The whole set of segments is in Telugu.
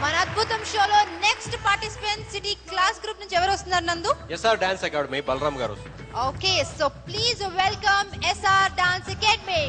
మన అద్భుతం షోలో next participant city class group నుంచి ఎవరు వస్తున్నారు నందు? ఎస్ఆర్ డాన్స్ అకాడమీ బలరామ్ గారు. Okay, so please welcome SR dance academy.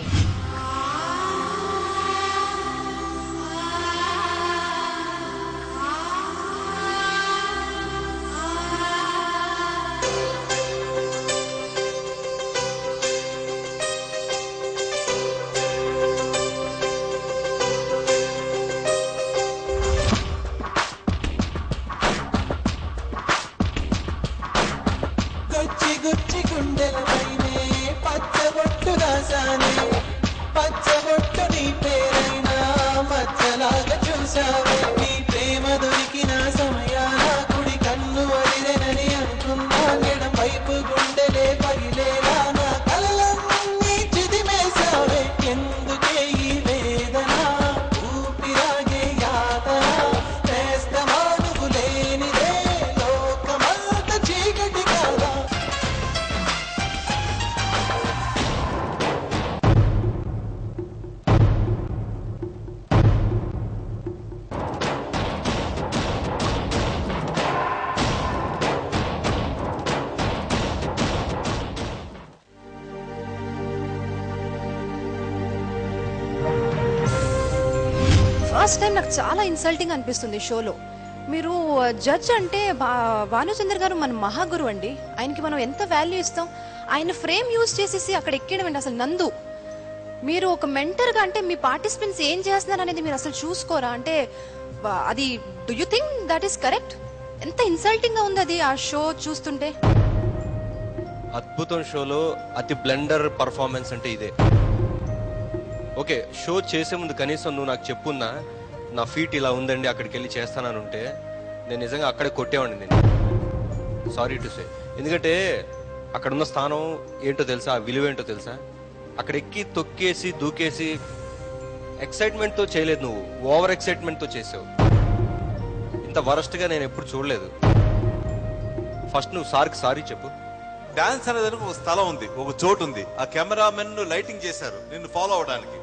గుచ్చి గుండెలపైనే పచ్చబొట్టు రాసానే, పచ్చబొట్టు నీ పేరైనా మచ్చలాగా చూసావే. నీ ప్రేమ దొరికిన సమయాన కుడి కన్ను అడిరెనని అనుకున్నా, ఎడం వైపు గుండెలే పగిలేలా నా కలలన్నీ చిదిమేశావే. ఎందుకే ఈ వేదన, ఊపిరాగే యాతన, నేస్తమా నువ్వు లేనిదే లోకమంత చీకటి కాదా. ఫస్ట్ టైం నాకు చాలా ఇన్సల్టింగ్ అనిపిస్తుంది షోలో. మీరు జడ్జ్ అంటే భానుచంద్ర గారు మన మహాగురు అండి. ఆయనకి మనం ఎంత వాల్యూ ఇస్తాం. ఆయన ఫ్రేమ్ యూజ్ చేసేసి అక్కడ ఎక్కడం అండి. అసలు నందు, మీరు ఒక మెంటర్గా అంటే మీ పార్టిసిపెంట్స్ ఏం చేస్తున్నారు అనేది మీరు అసలు చూసుకోరా? అంటే అది do you think that is correct? ఎంత ఇన్సల్టింగ్ గా ఉంది అది ఆ షో చూస్తుంటే. అద్భుతం షోలో అతి బ్లెండర్ పర్ఫార్మెన్స్ అంటే ఇదే. ఓకే, షో చేసే ముందు కనీసం నువ్వు నాకు చెప్పున్నా, నా ఫీట్ ఇలా ఉందండి అక్కడికి వెళ్ళి చేస్తానని ఉంటే నేను నిజంగా అక్కడే కొట్టేవాడిని నేను. Sorry to say. ఎందుకంటే అక్కడ ఉన్న స్థానం ఏంటో తెలుసా, ఆ విలువ ఏంటో తెలుసా? అక్కడ ఎక్కి తొక్కేసి దూకేసి ఎక్సైట్మెంట్తో చేయలేదు, నువ్వు ఓవర్ ఎక్సైట్మెంట్తో చేసావు. ఇంత వరస్ట్గా నేను ఎప్పుడు చూడలేదు. ఫస్ట్ నువ్వు సార్కి సారీ చెప్పు. డాన్స్ అనేది ఒక స్థలం ఉంది, ఒక చోటు ఉంది. ఆ కెమెరామెన్ లైటింగ్ చేశారు నిన్ను ఫాలో అవడానికి.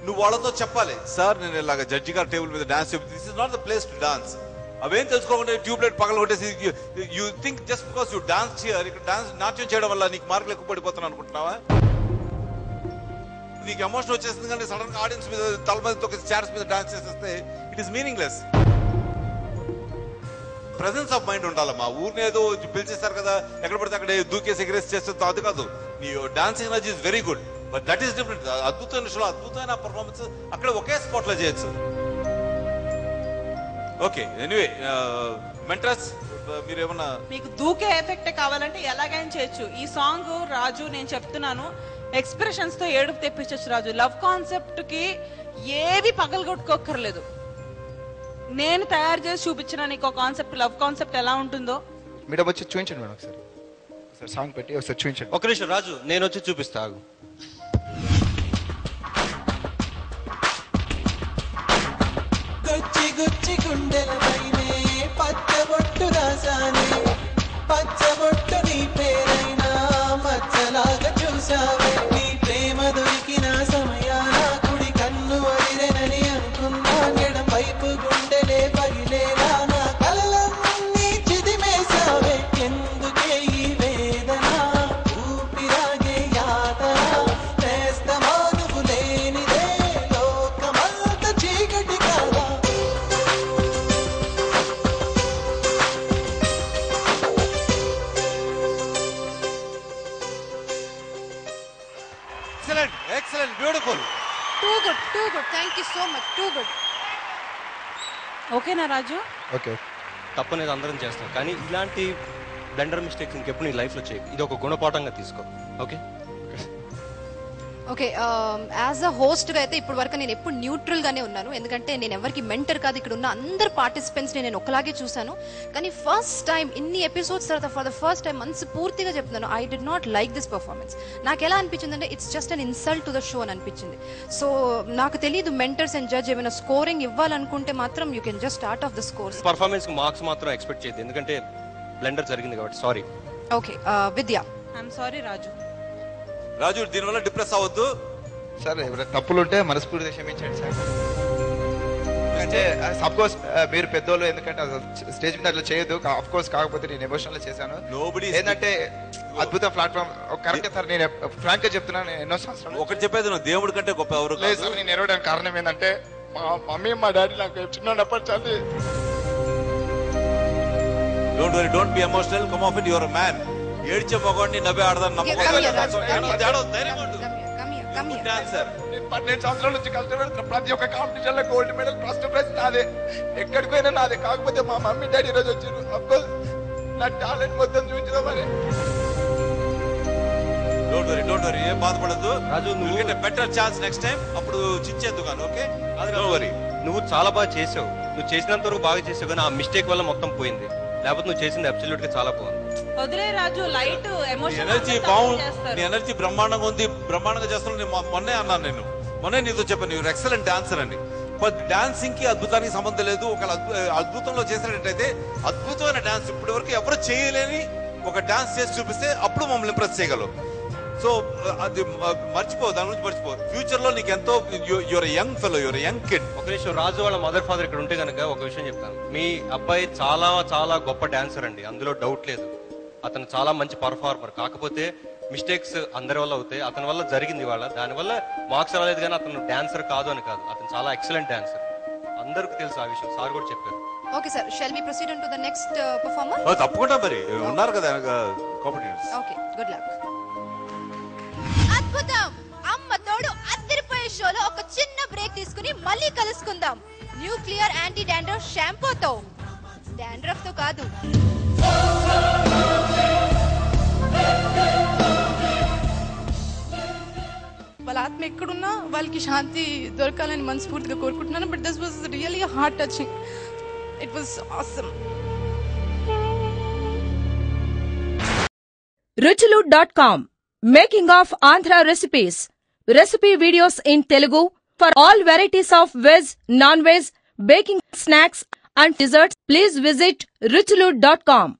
నువ్వు వాళ్ళతో చెప్పాలి, సార్ నేను ఇలాగ జడ్జి గారి టేబుల్ మీద డాన్స్ చెప్పి, this is not the place to dance. అవేం తెలుసుకోకుండా ట్యూబ్లైట్ పగల కొట్టేసి you think just because you dance ఇక్కడ డాన్స్ నాట్యం చేయడం వల్ల నీకు మార్కులు ఎక్కువ పడిపోతున్నాను అనుకుంటున్నావా? నీకు ఎమోషన్ వచ్చేసింది కానీ సడన్ గా ఆడియన్స్ మీద తల మీద తొక్కి చైర్స్ మీద డాన్స్ చేసేస్తే it is meaningless. Presence of mind ఉండాలమ్మా. ఊరిని ఏదో పిలిచేస్తారు కదా, ఎక్కడ పడితే అక్కడ దూకేసి ఎగ్రెస్ చేస్తే అది కాదు. నీ dancing energy is very good, but that is different. అద్భుతమైన షో, అద్భుతమైన పర్ఫార్మెన్స్ అక్కడ ఒకే స్పాట్ లో చేయొచ్చు. ఓకే, ఎనీవే మెంటర్స్ మీరేమన్నా మీకు దూకే ఎఫెక్ట్ కావాలంటే ఎలాగైనా చేయొచ్చు. ఈ సాంగ్ రాజు నేను చెప్తున్నాను ఎక్స్ప్రెషన్స్ తో ఏడుపు తెప్పించచ్చు. రాజు లవ్ కాన్సెప్ట్ కి ఏవి పగలగొట్టుకోక్కర్లేదు. నేను తయారు చేసి చూపించిన నీకు ఒక కాన్సెప్ట్, లవ్ కాన్సెప్ట్ ఎలా ఉంటుందో. మేడం వచ్చి చూపించండి మేడం, ఒకసారి సాంగ్ పెట్టి ఒకసారి చూపించండి. ఒక నిమిషం రాజు, నేను వచ్చి చూపిస్తా. గుచ్చి గుచ్చి గుండెలపైనే పచ్చబొట్టు రాసానే, పచ్చబొట్టు నీ పేరైనా మచ్చలాగా చూసావే. నీ ప్రేమ దొరికిన సమయాన కుడి కన్ను అడిరెనని అనుకున్నా, ఎడం వైపు గుండెలే పగిలేలా నా కలలన్నీ చిదిమేశావే. ఎందుకే ఈ వేదన, ఊపిరాగే యాతన, నేస్తమా నువ్వు లేనిదే లోకమంత చీకటి కాదా. Excellent, excellent, beautiful. Too good, too good, thank you so much, too good. ఓకేనా రాజు? ఓకే, తప్పనేది అందరం చేస్తాం, కానీ ఇలాంటి బ్లెండర్ మిస్టేక్స్ ఇంకెప్పుడు నీ లైఫ్లో చేయి. ఇది ఒక గుణపాఠంగా తీసుకో. ఓకే ఓకే, యాజ్ అ హోస్ట్గా అయితే ఇప్పుడు వరకు నేను ఎప్పుడు న్యూట్రల్గానే ఉన్నాను. ఎందుకంటే నేను ఎవరికి మెంటర్ కాదు. ఇక్కడ ఉన్న అందరు పార్టిసిపెంట్స్ని నేను ఒకలాగే చూశాను. కానీ ఫస్ట్ టైం ఇన్ని ఎపిసోడ్స్ తర్వాత ఫర్ ద ఫస్ట్ టైం మనసు పూర్తిగా చెప్తున్నాను, I did not like this performance. నాకు ఎలా అనిపించింది అంటే it's just an insult to the show అని అనిపించింది. సో నాకు తెలియదు మెంటర్స్ అండ్ జడ్జ్ ఏమైనా స్కోరింగ్ ఇవ్వాలనుకుంటే మాత్రం you can just start of the scores. పర్ఫార్మెన్స్కి మార్క్స్ మాత్రం ఎక్స్పెక్ట్ చేయదు, ఎందుకంటే బ్లెండర్ జరిగింది కాబట్టి. Sorry. Okay, Vidya. I'm sorry Raju. Raju దీనివల్ల డిప్రెస్ అవ్వద్దు సార్. ఎవరైనా తప్పులు ఉంటే మనస్ఫూర్తిగా క్షమించండి సార్. ఎందుకంటే అఫ్ కోర్స్ మీరు పెద్దోళ్ళు, ఎందుకంటే స్టేజ్ మీద అట్లా చేయొద్దు అఫ్ కోర్స్. కాకపోతే నేను ఎమోషనల్ చేశాను. ఏంటంటే అద్భుతం ప్లాట్ఫామ్. కరెక్ట్ సార్, నేను ఫ్రాంక్ గా చెప్తున్నాను. నేను ఎన్నో సంవత్సరాలు ఒకటి చెప్పేది, నువ్వు దేవుడి కంటే గొప్ప ఎవరు లేదు సార్. నేను ఎరవడానికి కారణం ఏంటంటే మా మమ్మీ మా డాడీ నాకు చిన్నప్పటి చాలు. Don't worry, don't be emotional, come of it, your a man. ఏడ్చే మగవాడిని నవ్వే ఆడదాన్ని డాన్సర్. 12 సంవత్సరాల నుంచి కష్టపడుతున్న ప్రతి ఒక్క కాంపిటీషన్ లో గోల్డ్ మెడల్, ఫస్ట్ ప్రైజ్ నాదే, ఎక్కడికి పోయినా నాదే. కాకపోతే మా మమ్మీ డాడీ రోజు వచ్చారు. అఫ్కోర్స్ నా టాలెంట్ మొత్తం చూపించడం మరి. డోంట్ వరీ, ఏం బాధపడద్దు రాజు. నువ్వు get a better chance next time. అప్పుడు చించేద్దు కానీ. Okay, don't worry. నువ్వు చాలా బాగా చేసావు. నువ్వు చేసినంత వరకు బాగా చేసావు, కానీ ఆ మిస్టేక్ వల్ల మొత్తం పోయింది. లేకపోతే నువ్వు చేసింది అబ్సల్యూట్ గా చాలా బాగుంది. వదిలే రాజు, లైట్ ఎమోషన్ ఎనర్జీ బాగుంది, నీ ఎనర్జీ బ్రహ్మాండంగా ఉంది, బ్రహ్మాండంగా చేస్తున్నావు. మొన్నే అన్నాను, నేను మొన్నే నీతో చెప్పాను, యూర్ ఎక్సలెంట్ డాన్సర్ అని. డాన్సింగ్ కి అద్భుతానికి సంబంధం లేదు. ఒక అద్భుతంలో చేసినట్టయితే అద్భుతమైన డాన్స్ ఇప్పటి వరకు ఎవరు చేయలేని ఒక డాన్స్ చేసి చూపిస్తే అప్పుడు మమ్మల్ని ఇంప్రెస్ చేయగలవు. సో అది మర్చిపో, దాని గురించి మర్చిపో. ఫ్యూచర్ లో నీకు ఎంతో, your young fellow, your young kid. ఒక నిమిషం, రాజు వాళ్ళ మదర్ ఫాదర్ ఇక్కడ ఉంటే కనుక ఒక విషయం చెప్తాను. మీ అబ్బాయి చాలా చాలా గొప్ప డాన్సర్ అండి, అందులో డౌట్ లేదు. అతను చాలా మంచి పర్ఫార్మర్. కాకపోతే మిస్టేక్స్ అందరి వల్ల అవుతాయి. అతని వల్ల జరిగింది వాళ్ళ, దానివల్ల మార్క్స్ రాలేదు. కానీ అతను డాన్సర్ కాదు అని కాదు, అతను చాలా ఎక్సలెంట్ డాన్సర్. అందరికి తెలుసు ఆ విషయం, సార్ కూడా చెప్పారు. Okay sir, shall we proceed on to the next performer? తప్పకుండా, మరి ఉన్నారు కదా కాంపిటీటర్స్. Okay, good luck. అద్భుతం, అమ్మ తోడు అదిరిపోయే షోలో ఒక చిన్న బ్రేక్ తీసుకుని మళ్ళీ కలుసుకుందాం. న్యూక్లియర్ యాంటీ డాండ్రఫ్ షాంపూతో. డాండ్రఫ్ తో కాదు. వాళ్ళ ఆత్మ ఎక్కడున్నా వాళ్ళకి శాంతి దొరకాలని మనస్ఫూర్తిగా కోరుకుంటున్నాను. But this was really heart touching. It was awesome. ruchulu.com, making of Andhra recipes. Recipe videos in Telugu for all varieties of veg, non-veg, baking snacks and desserts. Please visit ruchulu.com.